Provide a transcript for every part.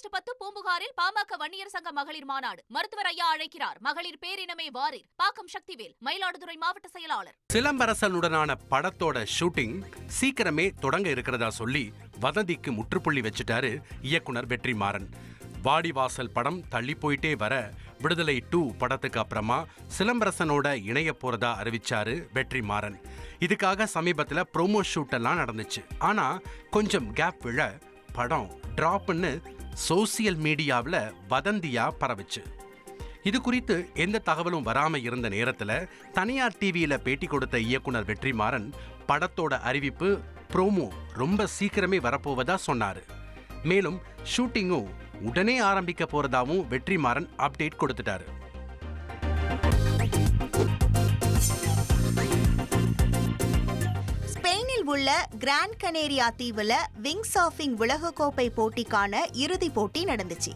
August 10 பூம்புகாரில் PMK Vanniyar சங்க மகளிர் மாநாடு. மருத்துவர் ஐயா அழைக்கிறார். மகளிர் பேரினமே வாரீர். பாக்கம் சக்திவேல், மயிலாடுதுறை மாவட்ட செயலாளர். சிலம்பரசனுடனான படத்தோட ஷூட்டிங் சீக்கிரமே தொடங்க இருக்கிறதா சொல்லி வதந்திக்கு முற்றுப்புள்ளி வச்சுட்டாரு இயக்குனர் வெற்றிமாறன். வாடிவாசல் படம் தள்ளி போயிட்டே வர விடுதலை 2 படத்துக்கு அப்புறமா சிலம்பரசனோட இணைய போறதா அறிவிச்சாரு வெற்றிமாறன். இதுக்காக சமீபத்துல ப்ரோமோ ஷூட் எல்லாம் நடந்துச்சு. ஆனா கொஞ்சம் கேப் விழ படம் டிராப்னு சோசியல் மீடியாவில் வதந்தியா பரவுச்சு. இது குறித்து எந்த தகவலும் வராம இருந்த நேரத்துல தனியார் டிவியில பேட்டி கொடுத்த இயக்குனர் வெற்றிமாறன் படத்தோட அறிவிப்பு ப்ரோமோ ரொம்ப சீக்கிரமே வரப்போவதா சொன்னாரு. மேலும் ஷூட்டிங்கும் உடனே ஆரம்பிக்க போறதாவும் வெற்றிமாறன் அப்டேட் கொடுத்துட்டாரு. உள்ள கிராண்ட் கனேரியா தீவுல விங் சர்ஃபிங் உலகக்கோப்பை போட்டிக்கான இறுதிப் போட்டி நடந்துச்சு.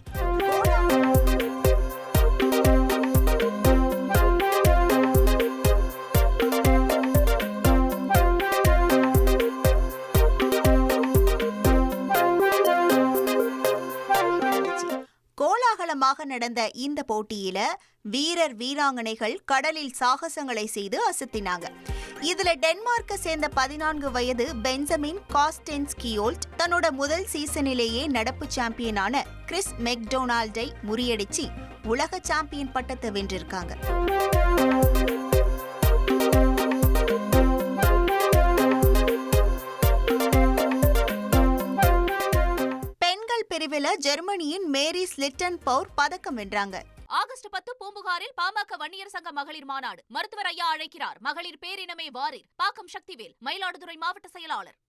கோலாகலமாக நடந்த இந்த போட்டியில வீரர் வீராங்கனைகள் கடலில் சாகசங்களை செய்து அசத்தினாங்க. இதுல டென்மார்க்கை சேர்ந்த 14 வயது பென்ஜமின் காஸ்டென்ஸ்கியோல்ட் தன்னோட முதல் சீசனிலேயே நடப்பு சாம்பியனான கிறிஸ் மெக்டொனால்டை முறியடிச்சு உலக சாம்பியன் பட்டத்தை வென்றிருக்காங்க. பெண்கள் பிரிவில் ஜெர்மனியின் மேரி ஸ்லிட்டன் பவுர் பதக்கம் வென்றாங்க. ஆகஸ்ட் 10 பூம்புகாரில் பாமக வன்னியர் சங்க மகளிர் மாநாடு. மருத்துவர் ஐயா அழைக்கிறார். மகளிர் பேரினமே வாரீர். பாக்கம் சக்திவேல், மயிலாடுதுறை மாவட்ட செயலாளர்.